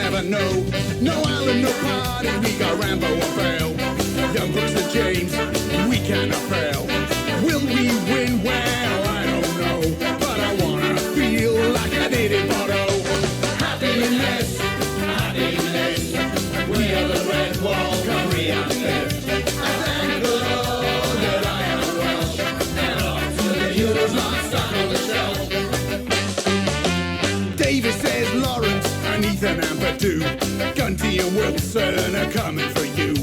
never know. No Alan, no party, we got Rambo and Bale. Young Brooks and James, we cannot fail. Will we win? Well, I don't know, but I wanna feel like I did in Bordeaux. Happiness, happiness, we are the Red Wall, Cymru and Mae'r. I thank the Lord that I am Welsh, and off to the Ewros not stuck on the shelf. David says Lawrence and Ethan and Badu, Gunty and Wilson are coming for you.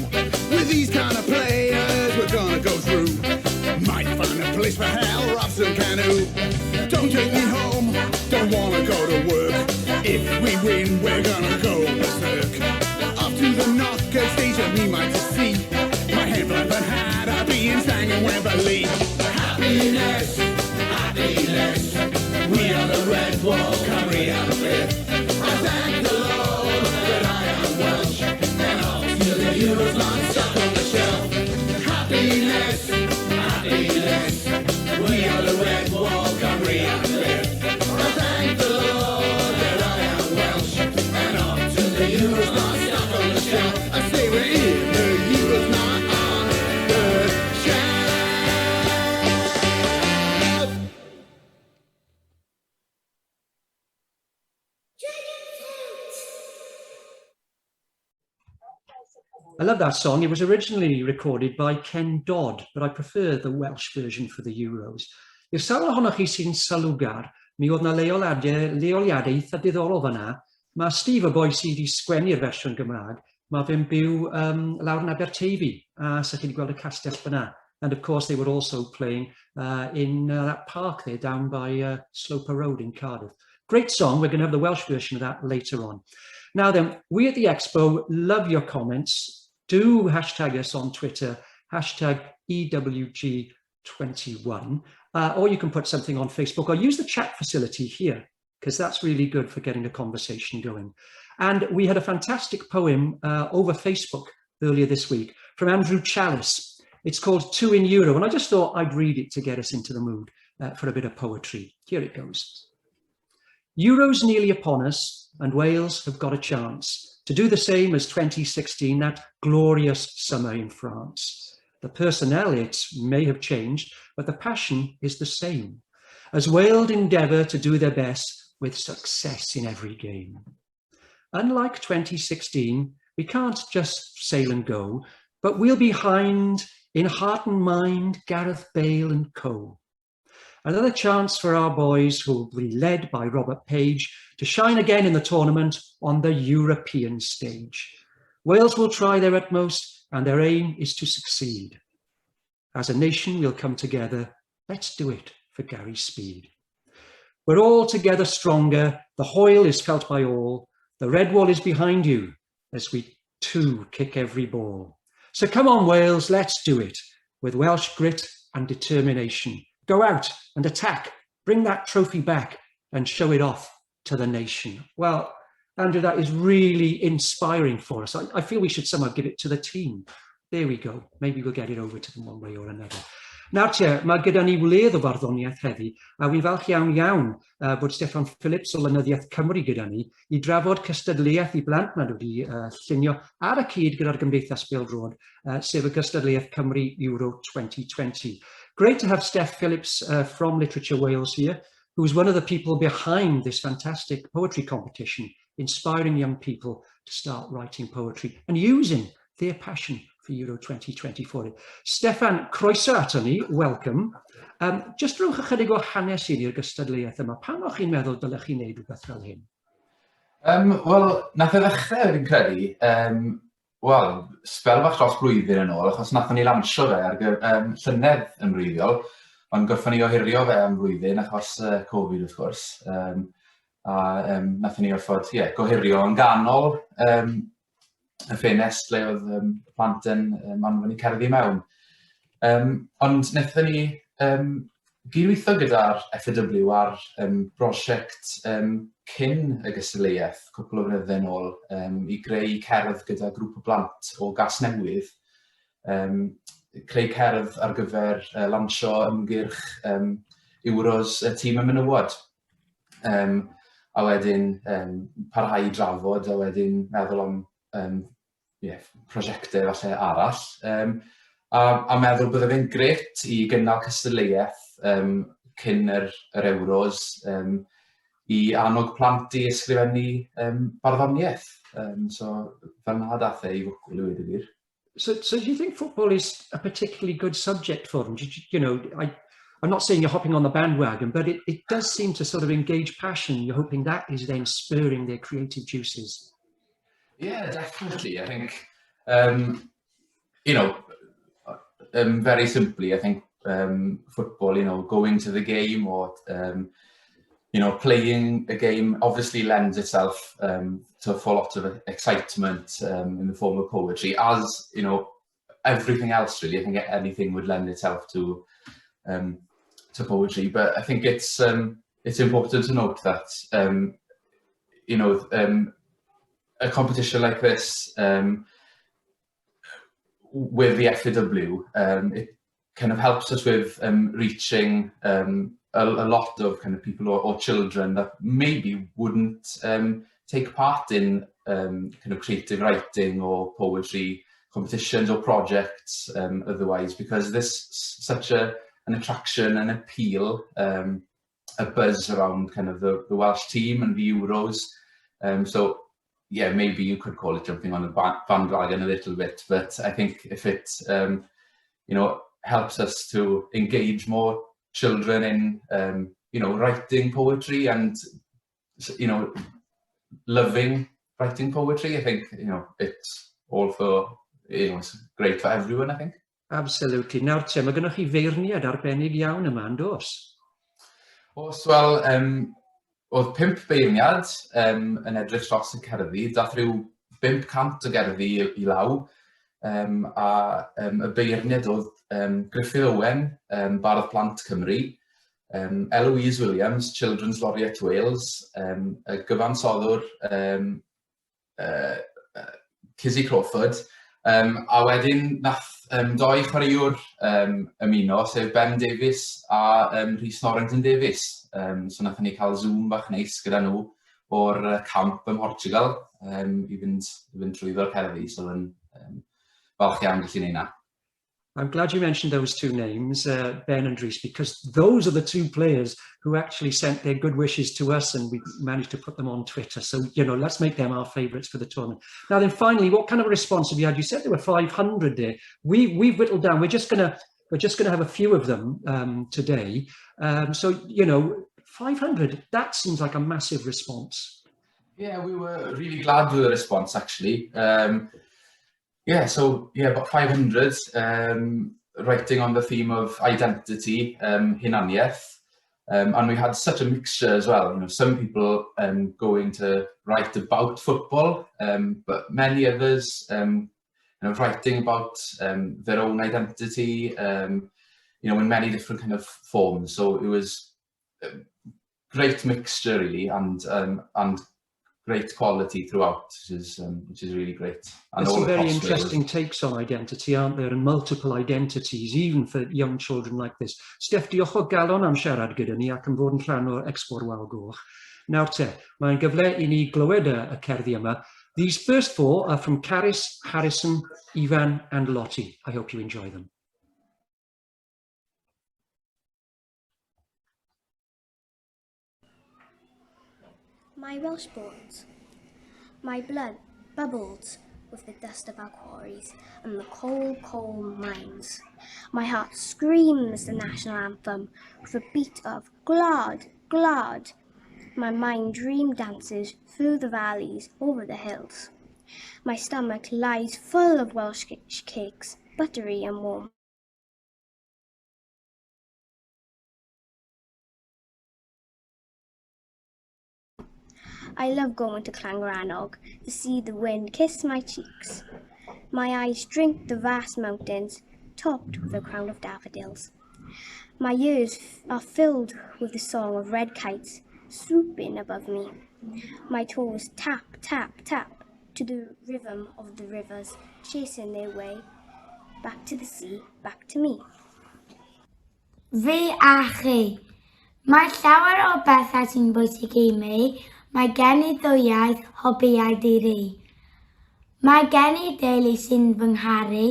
With these kind of players, we're gonna go through. Might find a place for hell, Robson Canoe. Don't take me home, don't wanna go to work. If we win, we're gonna go berserk. Off to the knockout stage and me might to see. My headlamp and hat, I'll be in Stang and Wembley. Happiness, happiness, we are the Red Wall, Cymru and Mae'r. I thank the Lord that I am Welsh, and off to the Ewros not stuck on the shelf. Happiness, happiness, we are the Red Wall, Cymru and Mae'r. I thank the Lord that I am Welsh, and off to the Ewros not stuck on the shelf. I say we're in the Ewros not on the shelf. I love that song. It was originally recorded by Ken Dodd, but I prefer the Welsh version for the Euros. I'r sawl ohonoch chi sy'n sylwgar, mi oedd na leoliadaeth a diddorol fanna. Mae Steve, y boi sydd wedi sgwennu'r fersiwn Gymraeg, mae fe'n byw lawr yn Aberteifi, a so chi wedi gweld y castell fanna. And of course, they were also playing in that park there down by Sloper Road in Cardiff. Great song. We're going to have the Welsh version of that later on. Now then, we at the Expo love your comments. Do hashtag us on Twitter, hashtag EWG21, or you can put something on Facebook or use the chat facility here, because that's really good for getting the conversation going. And we had a fantastic poem over Facebook earlier this week from Andrew Chalice. It's called Two in Ewro, and I just thought I'd read it to get us into the mood for a bit of poetry. Here it goes. Euro's nearly upon us, and Wales have got a chance to do the same as 2016, that glorious summer in France. The personnel, it may have changed, but the passion is the same, as Wales endeavour to do their best with success in every game. Unlike 2016, we can't just sail and go, but we'll be behind in heart and mind, Gareth Bale and co. Another chance for our boys, who will be led by Robert Page, to shine again in the tournament on the European stage. Wales will try their utmost, and their aim is to succeed. As a nation, we'll come together. Let's do it for Gary Speed. We're all together stronger. The hoil is felt by all. The red wall is behind you as we too kick every ball. So come on, Wales, let's do it with Welsh grit and determination. Go out and attack, bring that trophy back and show it off to the nation. Well, Andrew, that is really inspiring for us. I feel we should somehow give it to the team. There we go. Maybe we'll get it over to them one way or another. Nawr te, mae gyda ni wledd o barddoniaeth heddi, a wi'n falch iawn bod Steffan Phillips o Llenyddiaeth Cymru gyda ni i drafod cystadleuaeth i blant nad wedi llunio ar y cyd gyda'r Chymdeithas Bêl-droed, sef y Cystadleuaeth Cymru Ewro 2020. Great to have Steph Phillips from Literature Wales here, who's one of the people behind this fantastic poetry competition, inspiring young people to start writing poetry and using their passion for Ewro 2020 for it. Steffan, croeso ato ni, welcome. Just rhowch ychydig o hanes i ni'r gystadleuaeth yma. Pan o'ch chi'n meddwl dylech chi wneud rhywbeth fel hyn? Wel, nath e ddechrau fi'n credu, spel fach dros blwyddyn yn ôl, achos nathon ni lansio fe ar llynedd yn wreiddiol, ond gorffon ni ohirio fe am flwyddyn achos Covid, wrth gwrs. A nathon ni orfod gohirio yn ganol y ffenest le oedd plant yn manfon i cerddi mewn. Ond wnaethon ni gydweithio gyda'r FAW ar brosiect cyn y gystadleuaeth, cwpl o flynyddoedd yn ôl, i greu cerdd gyda grŵp o blant o Gasnewydd, creu cerdd ar gyfer lansio ymgyrch Ewros tîm y menywod. a wedyn parhau I drafod, a wedyn meddwl am prosiectau falle arall. A meddwl bydde fe'n gret I gynnal cystadleuaeth cyn yr Ewros I annog plant I ysgrifennu barddoniaeth. So fel na dath I fwcl I wedi gwir. So do you think football is a particularly good subject for them? You know, I'm not saying you're hopping on the bandwagon, but it does seem to sort of engage passion. You're hoping that is then spurring their creative juices. Yeah, definitely. I think, you know, very simply, I think football, you know, going to the game or, you know, playing a game obviously lends itself to a full lot of excitement in the form of poetry, as, you know, everything else really. I think anything would lend itself to poetry, but I think it's important to note that, you know, a competition like this with the FAW, it kind of helps us with reaching a lot of kind of people or children that maybe wouldn't take part in kind of creative writing or poetry competitions or projects otherwise, because there's such an attraction and appeal, a buzz around kind of the Welsh team and the Ewros. So yeah, maybe you could call it jumping on the bandwagon a little bit, but I think if it you know, helps us to engage more children in you know, writing poetry and, you know, loving writing poetry, I think, you know, it's all for, you know, it's great for everyone, I think. Absolutely. Nawr te, mae gennych chi feirniad arbennig iawn yma, yn dos? Os, wel, oedd 5 beirniad yn edrych dros y cerddi, dath rhyw 500 o gerddi I law, a y beirniad oedd Gruffydd Owen, Bardd Plant Cymru, Eloise Williams, Children's Laureate Wales, y gyfansoddwr Cizzy Crawford, a wedyn nath 2 chwaraewr ymuno, sef Ben Davies a Rhys Norrington Davies. So nath ni cael Zoom bach neis gyda nhw o'r camp ym Mhortiwgal I fynd trwyddo'r cerddi, so yn falch iawn gallu neud na. I'm glad you mentioned those 2 names, Ben and Rhys, because those are the 2 players who actually sent their good wishes to us, and we managed to put them on Twitter. So, you know, let's make them our favourites for the tournament. Now then, finally, what kind of response have you had? You said there were 500 there. We've whittled down. We're just gonna have a few of them today. So, you know, 500. That seems like a massive response. Yeah, we were really glad with the response, actually. Yeah, so yeah, about 500 writing on the theme of identity, hunaniaeth, and we had such a mixture as well. You know, some people going to write about football, but many others, you know, writing about their own identity, you know, in many different kind of forms. So it was a great mixture, really, and great quality throughout, which is really great. And there's some very interesting takes on identity, aren't there, and multiple identities, even for young children like this. Steff, diolch o galon am siarad gyda ni ac yn fod yn rhan o'r Expo Wel Goch. Nawr te, mae'n gyfle I ni glywed y cerddi yma. These first 4 are from Caris, Harrison, Ivan and Lottie. I hope you enjoy them. My Welsh bones, my blood bubbles with the dust of our quarries and the coal, coal mines. My heart screams the national anthem with a beat of glad, glad. My mind dream dances through the valleys, over the hills. My stomach lies full of Welsh cakes, buttery and warm. I love going to Llangrannog to see the wind kiss my cheeks. My eyes drink the vast mountains, topped with a crown of daffodils. My ears are filled with the song of red kites swooping above me. My toes tap, tap, tap to the rhythm of the rivers chasing their way back to the sea, back to me. Fi a chi. Mae llawer o bethau sy'n bwysig I mi. Mae gen I ddwywaith hobïau diri. Mae gen I deulu sy'n fy ngharu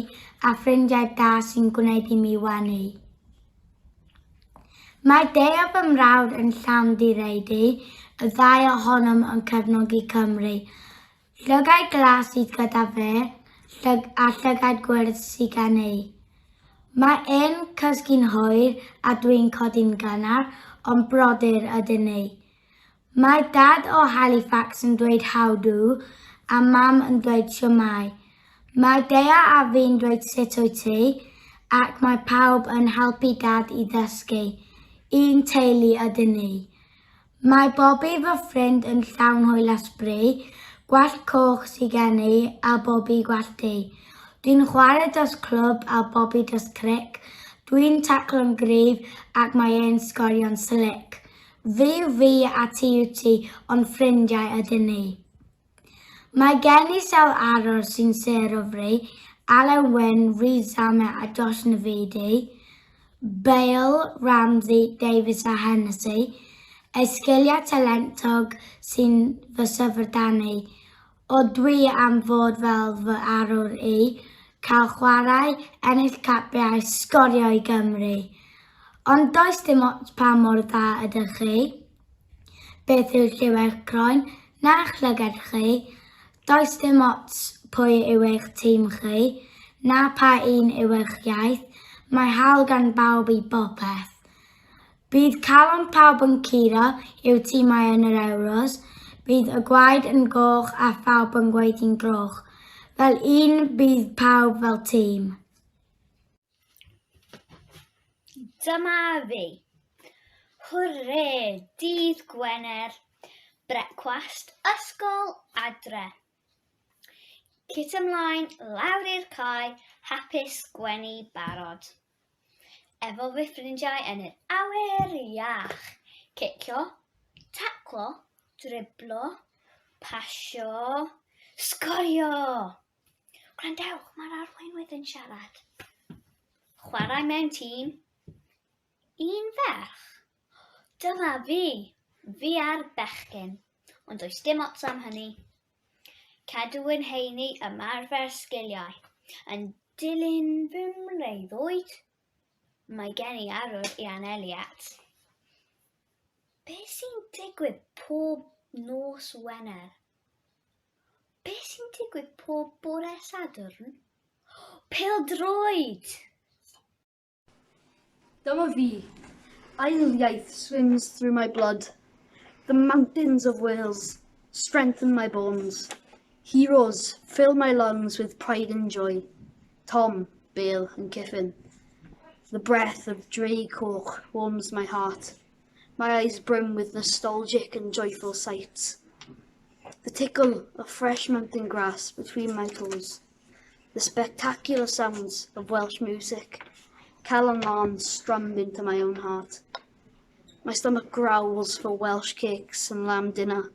a ffrindiau da sy'n gwneud I mi wenu. Mae deo fy mrawd yn llawn direidi, y ddau ohonom yn cefnogi Cymru. Llygau glas sydd gyda fe, a llygau gwyrdd sydd gen I. Mae e'n cysgu'n hwyr a dwi'n codi'n gynnar, ond brodyr ydyn ni. Mae dad o Halifax yn dweud hawdw, a mam yn dweud siwmai. Mae Dea a fi'n dweud sut wyt ti, ac mae pawb yn helpu dad I ddysgu. Un teulu ydyn ni. Mae Bobby fy ffrind yn llawn hwyl ysbryd, gwallt coch sydd gen I a Bobby gwallt di. Dwi'n chwarae dros clwb a Bobby dros cric. Dwi'n taclo'n gryf ac mae e'n sgorio'n slic. Fi yw fi a ti yw ti, ond ffrindiau ydyn ni. Mae gen I sawl arwr sy'n ser o fri, Alan Wyn, Wrecsam a Josh Navidi, Bale, Ramsey, Davies a Hennessy, esgiliau talentog sy'n fy syfrdanu. O dwi am fod fel fy arwr I, cael chwarae, ennill capiau, sgorio I Gymru. Ond does dim ots pa mor dda ydych chi. Beth yw lliw eich croen, na'ch lygad chi. Does dim ots pwy yw eich tîm chi, na pa un yw eich iaith. Mae hawl gan bawb I bopeth. Bydd calon pawb yn curo yw tîmau yn yr Ewros. Bydd y gwaed yn goch a phawb yn gweud i'n groch. Fel un bydd pawb fel tîm. Dyma fi. Hwrre, dydd Gwener, brecwast, ysgol, adre. Cit ymlaen, lawr i'r cae, hapus gwenu barod. Efo fy ffrindiau yn yr awyr iach. Cicio, taclo, driblo, pasio, sgorio. Gwrandewch, mae'r arweinwydd yn siarad. Chwarae mewn tîm. Un ferch. Dyma fi. Fi a'r bechgyn. Ond does dim ots am hynny. Cadw yn heini ymarfer sgiliau. Yn dilyn fy mreiddwyd. Mae gen I arwr I aneliad. Beth sy'n digwydd pob nos Wener? Beth sy'n digwydd pob bore Sadwrn? Bêl-droed! Dyma fi. Ail-iaith swims through my blood. The mountains of Wales strengthen my bones. Heroes fill my lungs with pride and joy. Tom, Bale and Kiffin. The breath of Dre Coch warms my heart. My eyes brim with nostalgic and joyful sights. The tickle of fresh mountain grass between my toes. The spectacular sounds of Welsh music. Calon lawns strummed into my own heart. My stomach growls for Welsh cakes and lamb dinner.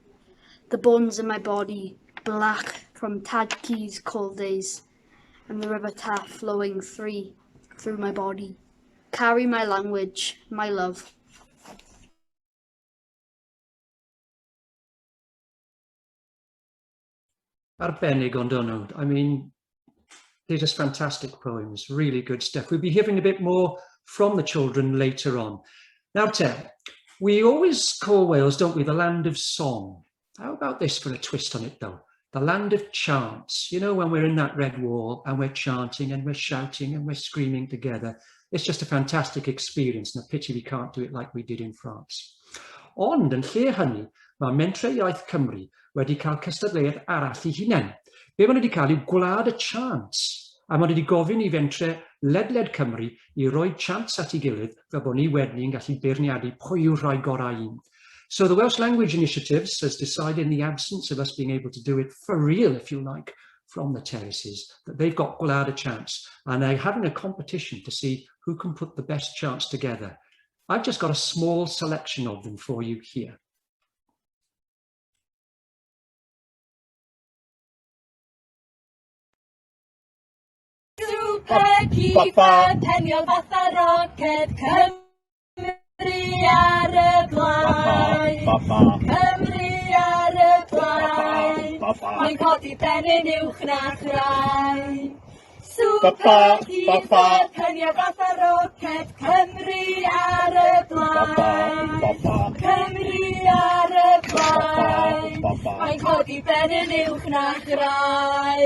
The bones in my body black from Tadci's cold days, and the River Taff flowing free through my body. Carry my language, my love. Arbennig ond nhw. I mean, they're just fantastic poems, really good stuff. We'll be hearing a bit more from the children later on. Now, Ted, we always call Wales, don't we, the land of song. How about this for a twist on it, though? The land of chants. You know, when we're in that red wall and we're chanting and we're shouting and we're screaming together. It's just a fantastic experience, and a pity we can't do it like we did in France. Ond, yn lle hynny, mae Llenyddiaeth Cymru wedi cael cystadleuaeth arall I hunain. Be maen wedi cael yw gwlad y chants, a maen wedi gofyn I fentre ledled Cymru I roi chants at ei gilydd fel bod ni wedyn yn gallu beirniadu pwy yw'r rhai gorau un. So the Welsh Language Initiatives has decided, in the absence of us being able to do it for real, if you like, from the terraces, that they've got gwlad y chants, and they're having a competition to see who can put the best chants together. I've just got a small selection of them for you here. Penio fatha roced, Cymru ar y blaen, Cymru ar Mae'n codi pennyn uwch na chrai. Swper hifar, penio fath a roced, Cymru ar y blaen. Cymru ar y blaen. Mae'n codi pennyn uwch na chrai.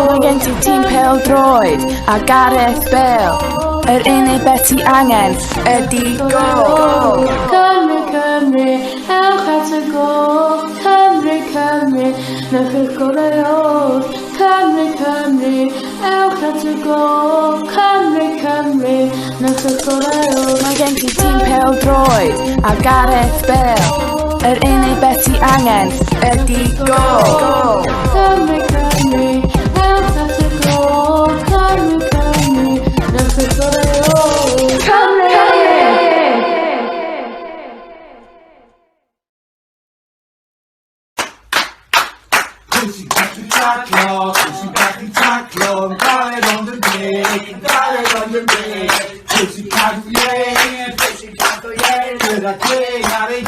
Mae gen ti tîm pêl-droed a Llenyddiaeth Bêl. Yr unig beth ti angen ydi gol. Cymru, Cymru, ewch at y gol. Cymru, Cymru, newch eich gorau oll. Cymru, Cymru, ewch at y gol. Cymru, Cymru, newch eich gorau oll. Mae gen ti tîm pêl-droed a Llenyddiaeth Bêl. Yr unig beth ti angen ydi gol. Cymru, Cymru, ewch at y gol. Cymru, Cymru, newch eich gorau oll. Cymru! Sy'n gallu taclo, yn gael ond yn deg, sy'n cadw ied, gyda gwyn ar ei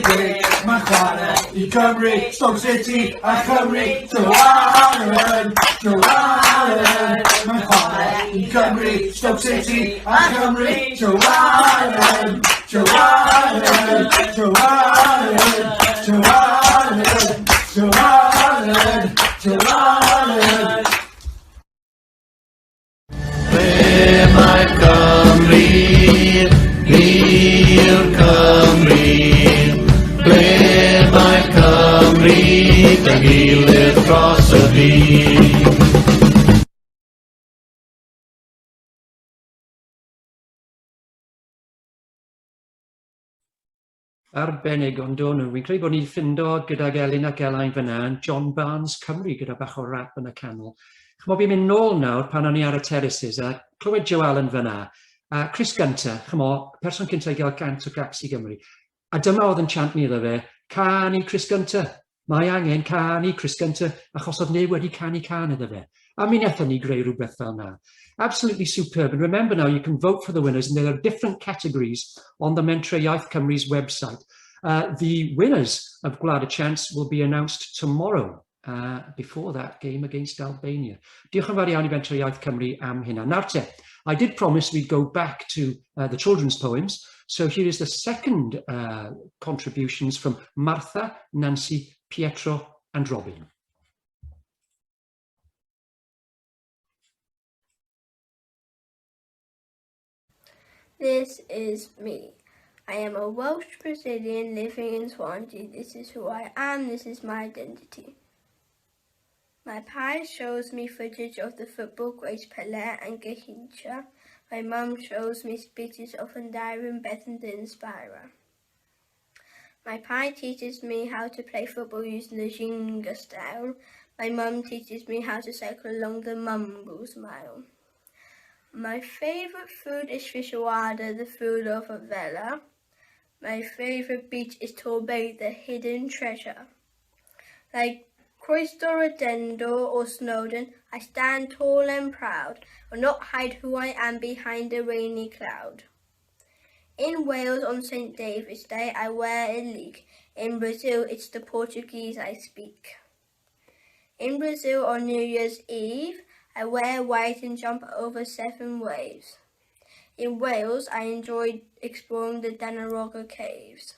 deg, mae'n chwarae i Cymru, Stoke City a Cymru, Joanne, mae'n chwarae i Cymru, Stoke City a Cymru, Joanne, Ble mae Cymru, i'r Cymru. Ble mae Cymru, dy gilydd dros y byd. Arbennig ond o'n nhw. Fi'n credu bod ni'n ffindo gydag Elin ac Elain fyna yn John Barnes Cymru gyda bach o rap yn y canol. Chymod, fi'n mynd nôl nawr pan o'n i ar y terraces a clywed Joe Allen fyna. Chris Gunter, chymod, person cynta i gael cant o gaps i Gymru. A dyma oedd yn chant ni iddo fe, can i Chris Gunter. Mae angen can i Chris Gunter, achos oedd neb wedi canu can iddo fe. A mi wnaethon ni greu rhywbeth fel yna. Absolutely superb. And remember now, you can vote for the winners, and there are different categories on the Llenyddiaeth Cymru's website. The winners of Gwlad y Chance will be announced tomorrow, before that game against Albania. Diolch yn fawr iawn i Llenyddiaeth Cymru am hynna. Nawr te, I did promise we'd go back to the children's poems. So here is the second contributions from Martha, Nancy, Pietro, and Robin. This is me. I am a Welsh Brazilian living in Swansea. This is who I am. This is my identity. My pie shows me footage of the football greats Pelé and Garrincha. My mum shows me speeches of Noddir, Bethany and Spira. My pie teaches me how to play football using the Ginga style. My mum teaches me how to cycle along the Mumbles Mile. My favourite food is feijoada, the food of a vela. My favourite beach is Torbay, the hidden treasure. Like Croesto Redendo or Snowdon, I stand tall and proud, will not hide who I am behind a rainy cloud. In Wales on St. David's Day, I wear a leek. In Brazil, it's the Portuguese I speak. In Brazil on New Year's Eve, I wear white and jump over 7 waves. In Wales, I enjoyed exploring the Danaroga caves.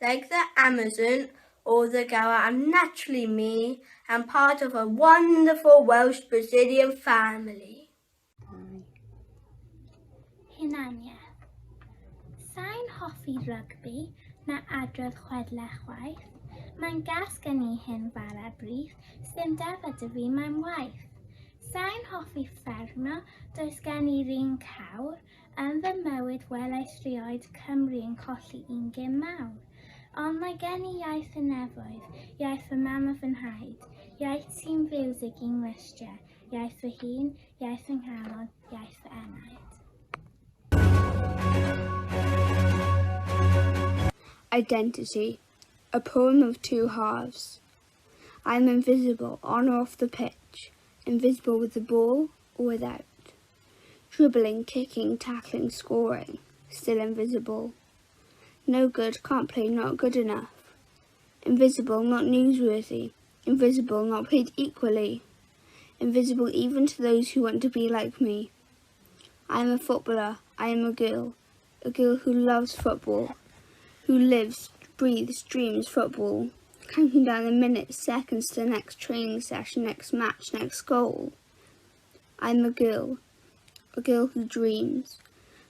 Like the Amazon or the Gower, I'm naturally me and part of a wonderful Welsh Brazilian family. Hunaniaeth. Sa'n hoffi rygbi na adrodd chwedlau chwaith. Mae'n gas gen I hyn fara brif, sdim dafod y fi mae'n waith. Sa'n hoffi ffermio, does gen I rin cawr, yn fy mywyd welais rioed Cymru yn colli un gym mawr. Ond mae gen I iaith y nefoedd, iaith fy mam a fy nhaid, iaith sy'n fiwsig i'n nglystiau, iaith fy hun, iaith fy nghalon, iaith fy enaid. Identity, a poem of two halves. I am invisible on or off the pitch, invisible with the ball or without. Dribbling, kicking, tackling, scoring, still invisible. No good, can't play, not good enough. Invisible, not newsworthy. Invisible, not paid equally. Invisible even to those who want to be like me. I am a footballer, I am a girl who loves football, who lives, breathes, dreams football, counting down the minutes, seconds to the next training session, next match, next goal. I am a girl who dreams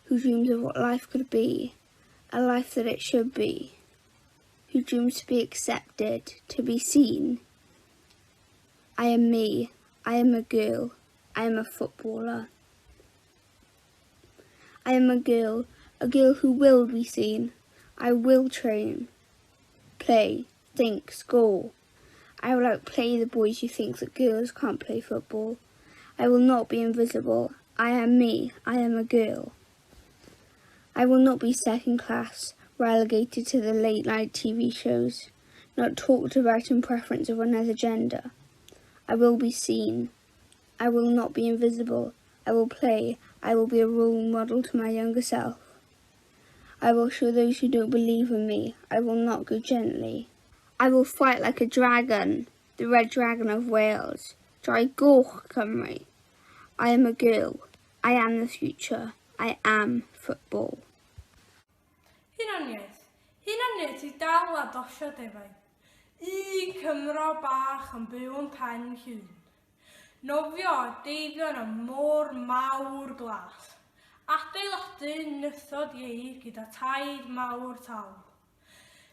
of what life could be, a life that it should be, who dreams to be accepted, to be seen. I am me, I am a girl, I am a footballer. I am a girl who will be seen. I will train, play, think, score. I will outplay the boys who think that girls can't play football. I will not be invisible. I am me. I am a girl. I will not be second class, relegated to the late night TV shows, not talked about in preference of another gender. I will be seen. I will not be invisible. I will play. I will be a role model to my younger self. I will show those who don't believe in me. I will not go gently. I will fight like a dragon, the red dragon of Wales. Gyda'u Cymru. I am a girl. I am the future. I am football. Hunaniaeth. Hunaniaeth I dal a dosio defaid. Un Cymro bach yn byw yn pen hyn. Nofio a deifio yn y môr mawr glas. Adeiladu nythod ieir gyda taid mawr tal.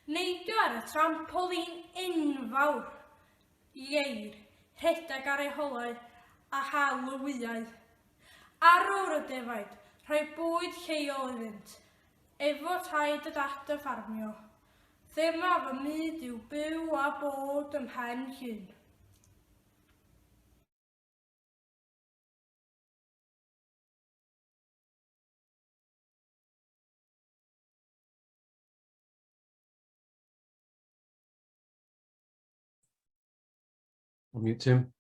Neidio ar y trampolin enfawr. Ieir, rhedeg ar ei holau a hal y wyau. Arwr y defaid, rhoi bwyd lleol iddynt. Efo taid y dat y ffarmio. Thema fy myd yw byw a bod ym mhen hyn. Unmute, Tim.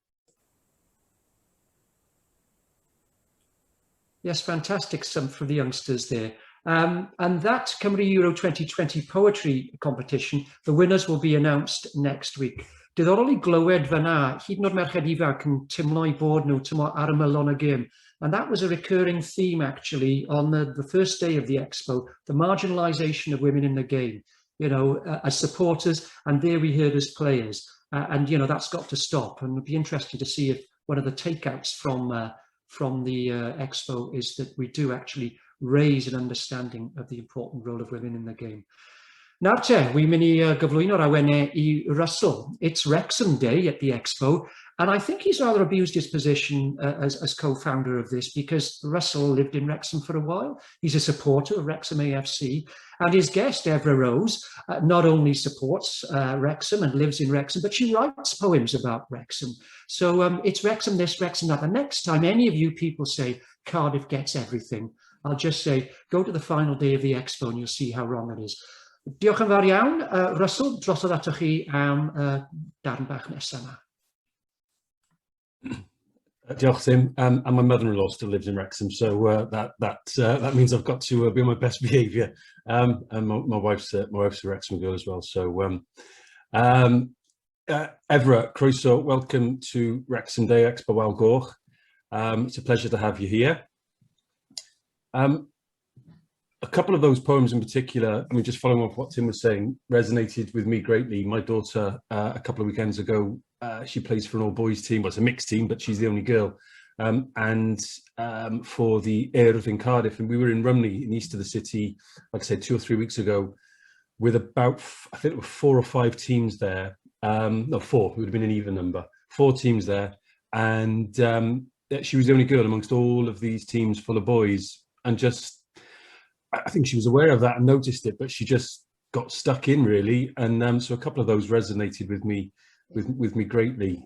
Yes, fantastic stuff for the youngsters there. And that Cymru Euro 2020 poetry competition, the winners will be announced next week. Diddorol I glywed fyna, hyd yn oed merched ifanc yn timlo I bod nhw tymlo ar y melon y gêm. And that was a recurring theme actually on the first day of the expo, the marginalisation of women in the game, you know, as supporters, and there we heard as players. And, you know, that's got to stop. And it'll be interesting to see if one of the takeouts from the expo is that we do actually raise an understanding of the important role of women in the game. Nawr te, wi'n mynd I gyflwyno'r awennau I Russell. It's Wrexham Day at the expo, and I think he's rather abused his position as co-founder of this because Russell lived in Wrexham for a while. He's a supporter of Wrexham AFC, and his guest, Evrah Rose, not only supports Wrexham and lives in Wrexham, but she writes poems about Wrexham. So it's Wrexham this, Wrexham that. The next time any of you people say Cardiff gets everything, I'll just say, go to the final day of the expo and you'll see how wrong it is. Diolch yn fawr iawn, Russell, drosodd atoch chi am darn bach nesaf yma. Diolch, Tim. And my mother-in-law still lives in Wrexham, so that means I've got to be on my best behaviour. And my wife's a Wrexham girl as well. So, Evrah, croeso, welcome to Wrexham Day Expo Walgoch. It's a pleasure to have you here. A couple of those poems in particular, I mean, just following off what Tim was saying, resonated with me greatly. My daughter, a couple of weekends ago, she plays for an all-boys team. Well, it's a mixed team, but she's the only girl. For the Mae'r in Cardiff, and we were in Rumney, in east of the city, like I said, 2 or 3 weeks ago, with about, I think it were 4 or 5 teams there. No, 4, it would have been an even number. 4 teams there. And she was the only girl amongst all of these teams full of boys. And just, I think she was aware of that and noticed it, but she just got stuck in really, and so a couple of those resonated with me greatly.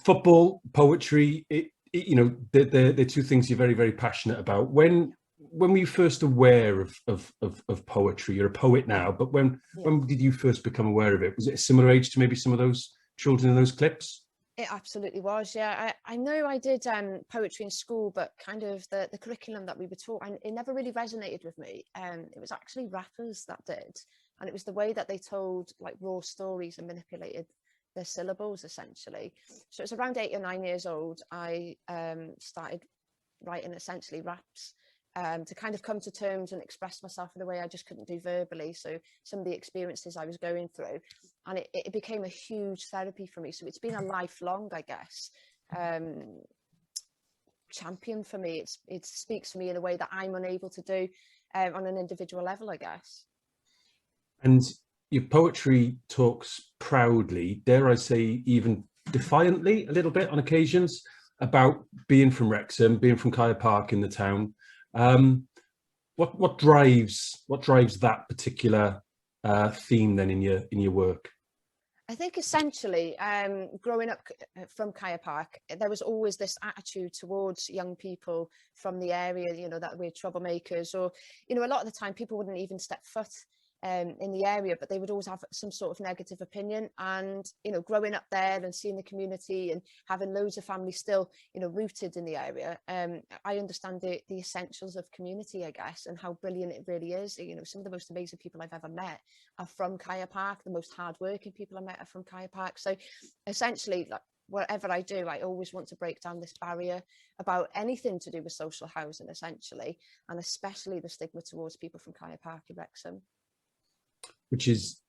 Football, poetry, you know, they're two things you're very, very passionate about. When were you first aware of poetry? You're a poet now, but when did you first become aware of it? Was it a similar age to maybe some of those children in those clips? It absolutely was, yeah. I know I did poetry in school, but kind of the curriculum that we were taught, and it never really resonated with me. It was actually rappers that did, and it was the way that they told like raw stories and manipulated their syllables essentially. So it was around 8 or 9 years old, I started writing essentially raps to kind of come to terms and express myself in a way I just couldn't do verbally. So some of the experiences I was going through, and it became a huge therapy for me. So it's been a lifelong, I guess, champion for me. It speaks to me in a way that I'm unable to do on an individual level, I guess. And your poetry talks proudly, dare I say even defiantly a little bit on occasions, about being from Wrexham, being from Kaya Park in the town. What drives that particular theme then in your work? I think essentially, growing up from Kaya Park, there was always this attitude towards young people from the area, you know, that we're troublemakers, or, you know, a lot of the time people wouldn't even step foot in the area, but they would always have some sort of negative opinion. And, you know, growing up there and seeing the community and having loads of families still, you know, rooted in the area, I understand the essentials of community, I guess, and how brilliant it really is. You know, some of the most amazing people I've ever met are from Kaya Park. The most hardworking people I met are from Kaya Park. So essentially, like, whatever I do, I always want to break down this barrier about anything to do with social housing, essentially, and especially the stigma towards people from Kaya Park in Wrexham. Which is,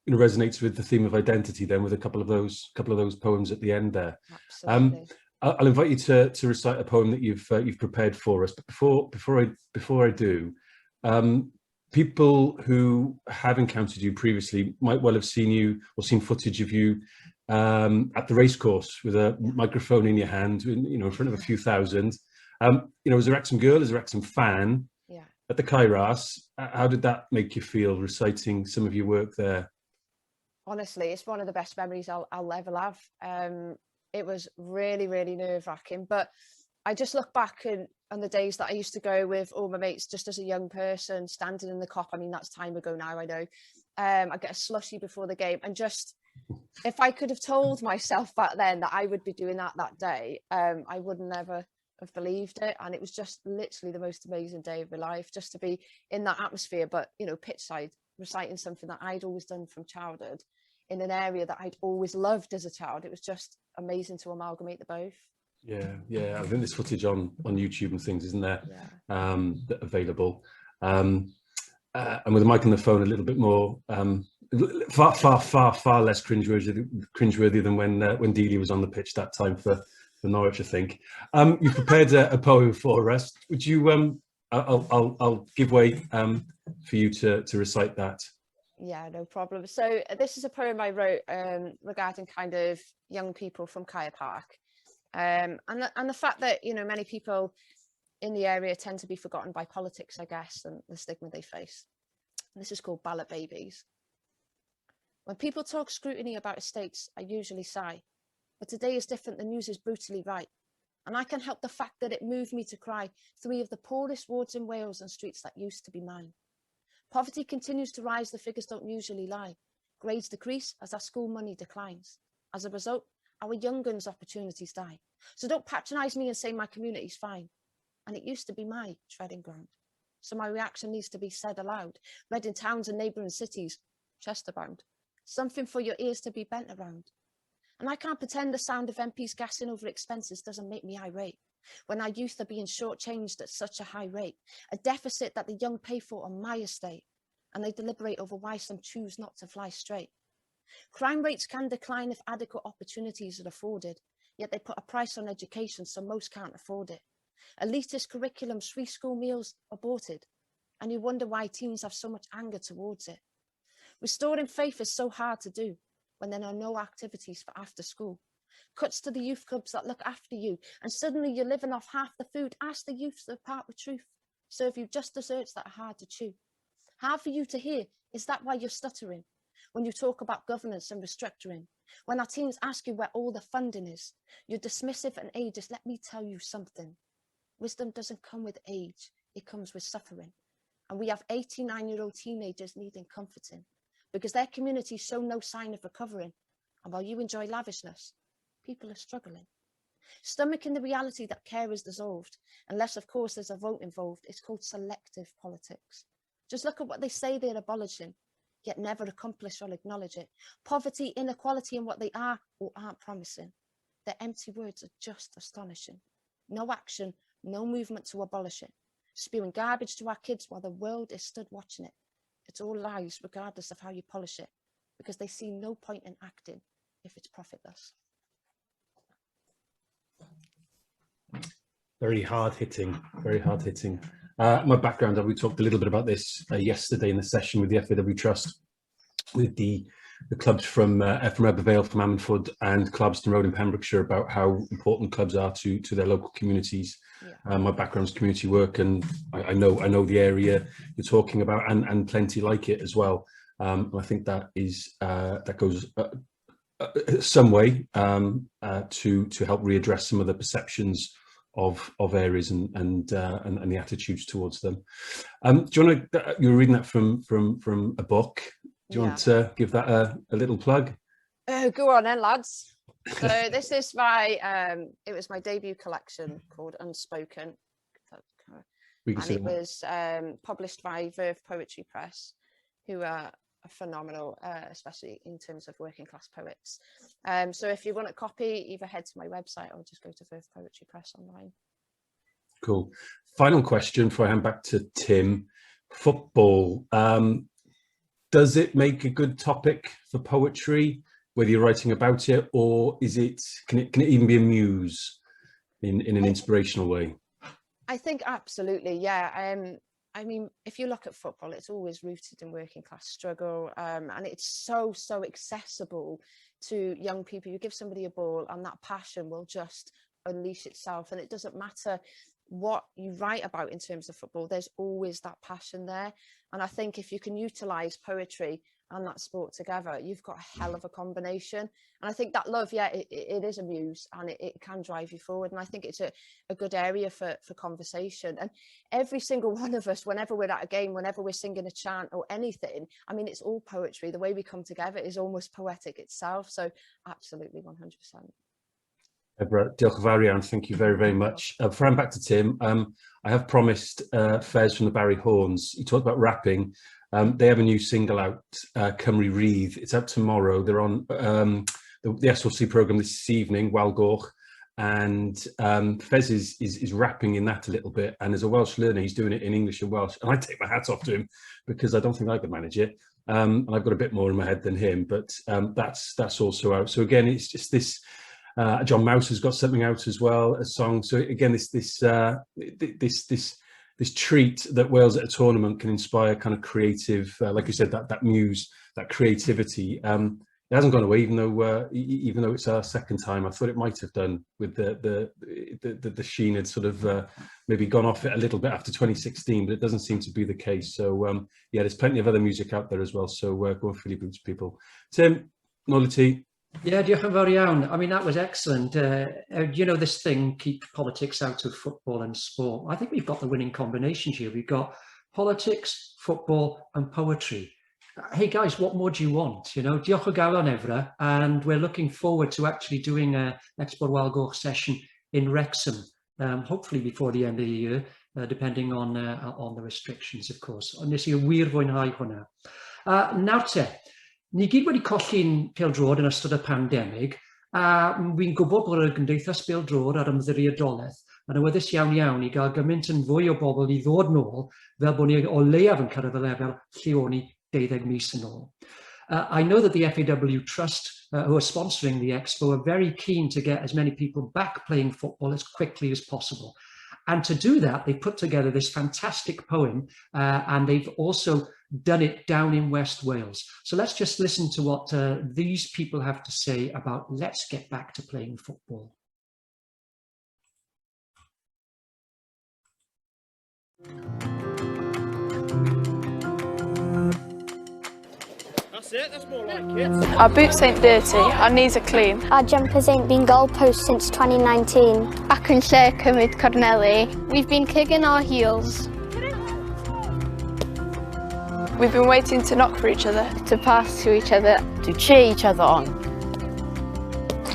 you know, resonates with the theme of identity then, with a couple of those poems at the end there. Absolutely. I'll invite you to recite a poem that you've prepared for us, but before I do, people who have encountered you previously might well have seen you or seen footage of you at the racecourse with a microphone in your hand, you know, in front of a few thousand. You know, as a Wrexham girl, as a Wrexham fan, at the Kairos, how did that make you feel, reciting some of your work there? Honestly, it's one of the best memories I'll ever have. It was really, really nerve-wracking, but I just look back on the days that I used to go with all my mates just as a young person, standing in the cop. I mean, that's time ago now, I know. I get a slushy before the game, and just, if I could have told myself back then that I would be doing that day, I would never have believed it. And it was just literally the most amazing day of my life, just to be in that atmosphere, but, you know, pitchside, reciting something that I'd always done from childhood in an area that I'd always loved as a child. It was just amazing to amalgamate the both. Yeah, I think there's footage on YouTube and things, isn't there? That available. And with the mic on the phone, a little bit more, far less cringeworthy than when Dealey was on the pitch that time for Norwich, I think. You prepared a poem for us. Would you? I'll give way for you to recite that. Yeah, no problem. So this is a poem I wrote regarding kind of young people from Kaya Park, and the fact that, you know, many people in the area tend to be forgotten by politics, I guess, and the stigma they face. And this is called Ballot Babies. When people talk scrutiny about estates, I usually sigh. But today is different, the news is brutally right. And I can help the fact that it moved me to cry 3 of the poorest wards in Wales and streets that used to be mine. Poverty continues to rise, the figures don't usually lie. Grades decrease as our school money declines. As a result, our young guns' opportunities die. So don't patronise me and say my community's fine. And it used to be my treading ground. So my reaction needs to be said aloud, read in towns and neighbouring cities, Chester bound. Something for your ears to be bent around. And I can't pretend the sound of MPs gassing over expenses doesn't make me irate. When our youth are being shortchanged at such a high rate, a deficit that the young pay for on my estate, and they deliberate over why some choose not to fly straight. Crime rates can decline if adequate opportunities are afforded, yet they put a price on education so most can't afford it. Elitist curriculums, free school meals aborted, and you wonder why teens have so much anger towards it. Restoring faith is so hard to do when there are no activities for after school. Cuts to the youth clubs that look after you, and suddenly you're living off half the food. Ask the youth to part with truth. Serve you just desserts that are hard to chew. Hard for you to hear. Is that why you're stuttering? When you talk about governance and restructuring, when our teams ask you where all the funding is, you're dismissive and ageist. Let me tell you something. Wisdom doesn't come with age, it comes with suffering. And we have 89-year-old teenagers needing comforting because their communities show no sign of recovering. And while you enjoy lavishness, people are struggling. Stomaching the reality that care is dissolved, unless of course there's a vote involved. It's called selective politics. Just look at what they say they're abolishing, yet never accomplish or acknowledge it. Poverty, inequality, and what they are or aren't promising. Their empty words are just astonishing. No action, no movement to abolish it. Spewing garbage to our kids while the world is stood watching it. It's all lies regardless of how you polish it, because they see no point in acting if it's profitless. Very hard hitting, very hard hitting. My background, we talked a little bit about this yesterday in the session with the FAW Trust, with the clubs from Evrah Rose, from Ammanford and Clarbston Road in Pembrokeshire, about how important clubs are to their local communities. Yeah. My background is community work, and I know the area you're talking about, and plenty like it as well. I think that is that goes some way to help readdress some of the perceptions of areas and the attitudes towards them. Do you want to? You were reading that from a book. Do you want to give that a little plug? Go on then, lads. So this is my it was my debut collection called Unspoken, and it was published by Verve Poetry Press, who are phenomenal, especially in terms of working class poets. So if you want a copy, either head to my website or just go to Verve Poetry Press online. Cool. Final question before I hand back to Tim. Football. Does it make a good topic for poetry, whether you're writing about it, or is it? Can it even be a muse in an inspirational way? I think absolutely, yeah. I mean, if you look at football, it's always rooted in working class struggle, and it's so accessible to young people. You give somebody a ball and that passion will just unleash itself, and it doesn't matter what you write about in terms of football, there's always that passion there. And I think if you can utilize poetry and that sport together, you've got a hell of a combination. And I think that love, yeah, it is a muse, and it can drive you forward. And I think it's a good area for conversation. And every single one of us, whenever we're at a game, whenever we're singing a chant or anything, I mean, it's all poetry. The way we come together is almost poetic itself. So absolutely 100%. Evrah, diolch yn fawr iawn. Thank you very, very much. Before I'm back to Tim, I have promised Fez from the Barry Horns. You talked about rapping. They have a new single out, Cymru. It's out tomorrow. They're on the SLC programme this evening, Walgoch, and Fez is rapping in that a little bit. And as a Welsh learner, he's doing it in English and Welsh. And I take my hat off to him because I don't think I could manage it. And I've got a bit more in my head than him, but that's also out. So again, it's just this. John Mouse has got something out as well, a song. So again, this treat that Wales at a tournament can inspire kind of creative, like you said, that muse, that creativity. It hasn't gone away, even though it's our second time. I thought it might have done with the sheen had sort of maybe gone off it a little bit after 2016, but it doesn't seem to be the case. So yeah, there's plenty of other music out there as well. So go and fill your boots, people. Tim, nôl i ti. Yeah, diolch yn fawr iawn. I mean, that was excellent. You know, this thing, keep politics out of football and sport. I think we've got the winning combination here. We've got politics, football and poetry. Hey guys, what more do you want? You know, diolch o galon, Evrah, and we're looking forward to actually doing a Expo Walgoch session in Wrexham, hopefully before the end of the year, depending on the restrictions, of course. Ond nes I wir fwynhau hwnna. Nawr te, ni gyd wedi colli'n pêl-droed yn ystod y pandemig, a fi'n gwybod bod y Chymdeithas Bêl-droed ar ymddiriedolaeth yn awyddus iawn i gael gymaint yn fwy o bobl i ddod nôl fel bod ni o leiaf yn cyrraedd y lefel lle o'n i 12 mis yn ôl. I know that the FAW Trust, who are sponsoring the Expo, are very keen to get as many people back playing football as quickly as possible. And to do that, they put together this fantastic poem, and they've also done it down in West Wales. So let's just listen to what these people have to say about let's get back to playing football. That's it, that's more like it. Our boots ain't dirty, our knees are clean. Our jumpers ain't been goalposts since 2019. Ac yn lle cymryd corneli, we've been kicking our heels. We've been waiting to knock for each other. To pass to each other. To cheer each other on.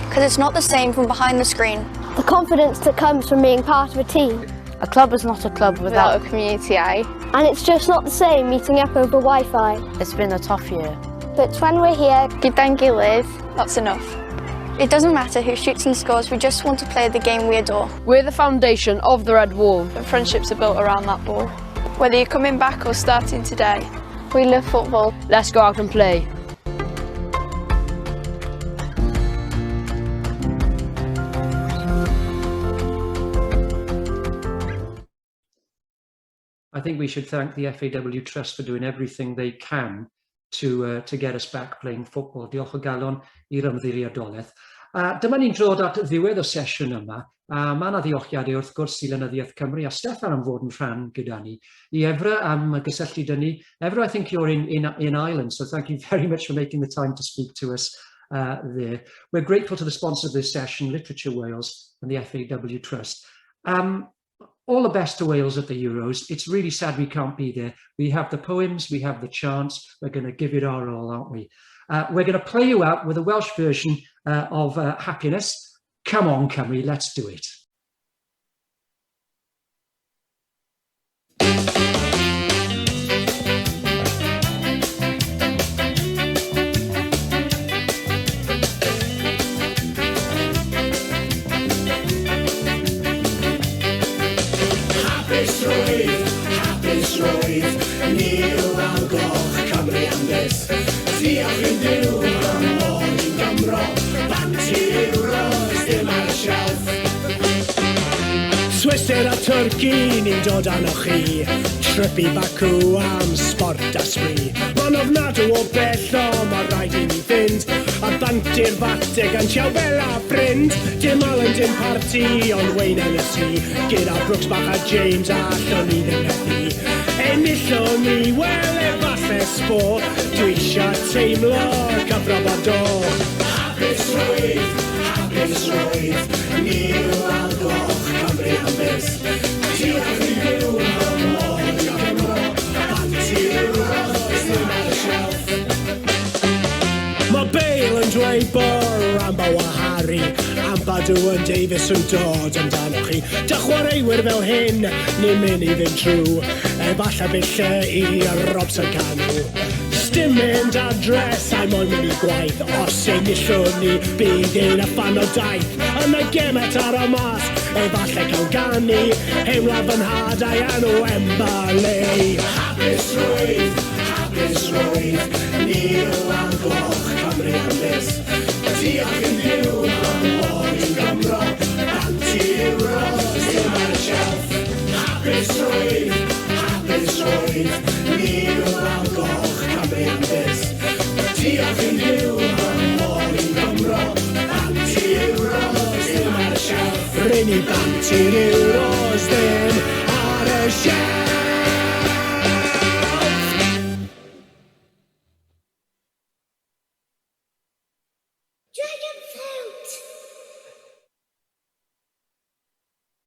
Because it's not the same from behind the screen. The confidence that comes from being part of a team. A club is not a club without a community eye. And it's just not the same meeting up over Wi-Fi. It's been a tough year. But when we're here, gyda'n gilydd, that's enough. It doesn't matter who shoots and scores, we just want to play the game we adore. We're the foundation of the Red Wall. And friendships are built around that ball. Whether you're coming back or starting today, we love football. Let's go out and play. I think we should thank the FAW Trust for doing everything they can to get us back playing football. Diolch o galon i'r ymddiriedolaeth. Dyma ni'n dod at ddiwedd y sesiwn yma. Mae yna ddiolchiadau wrth gwrs i Lenyddiaeth Cymru a Steffan am fod yn rhan gyda ni. I Ewro am gysylltu dyn ni. Ewro, I think you're in Ireland, so thank you very much for making the time to speak to us there. We're grateful to the sponsor of this session, Literature Wales and the FAW Trust. All the best to Wales at the Euros. It's really sad we can't be there. We have the poems, we have the chants. We're going to give it our all, aren't we? We're going to play you out with a Welsh version of Happinness. Come on, Cymru, let's do it. Hapusrwydd, nil ar goch Cymru am this. Diolch yn Duw am môr i Gymro, bant i Ewros dim ar y shelf. Swistir a Twrci ni'n dod arnoch chi, trip i Baku am sport a sbri. Ma'n ofnadw o bell o mae rhaid i ni fynd, a bant i'r fatig yn siaw fel a ffrind. Dim Allen, dim parti, ond Wayne Hennessy, gyda Brooks bach a James a allwn ni ddim methu. Enillon ni, wel efalle sbo, dwi isio teimlo cyfro bod o. Hapusrwydd, hapusrwydd, nil ar goch Cymru am bus. Diolch i Duw am môr i Gymro, bant i Ewros dim ar y shelf. Mae Bale yn dweud bod Rambo a Harry, am Badw yn Davies yn dod amdanoch chi. Da chwaraewyr fel hyn, ni'n mynd i fynd trw, efalle bydd lle i Robson Canw. Sdim mynd adres, a moyn mynd i gwaith, os enillwn ni bydd ein a fan o daith. Yn y gemet ar y mas, efalle cael ganu, heimlaf yn hadau yn Wembley. Hapusrwydd, hapusrwydd, nil ar goch Cymru am this. Diolch yn Duw am môr i Gymro, bant i Ewros dim ar y shelf. Hapusrwydd, hapusrwydd, nil ar goch Cymru am this. Diolch yn Duw am môr i Gymro, bant i Ewros dim ar y shelf. Rhaid ni bant i'r Ewros dim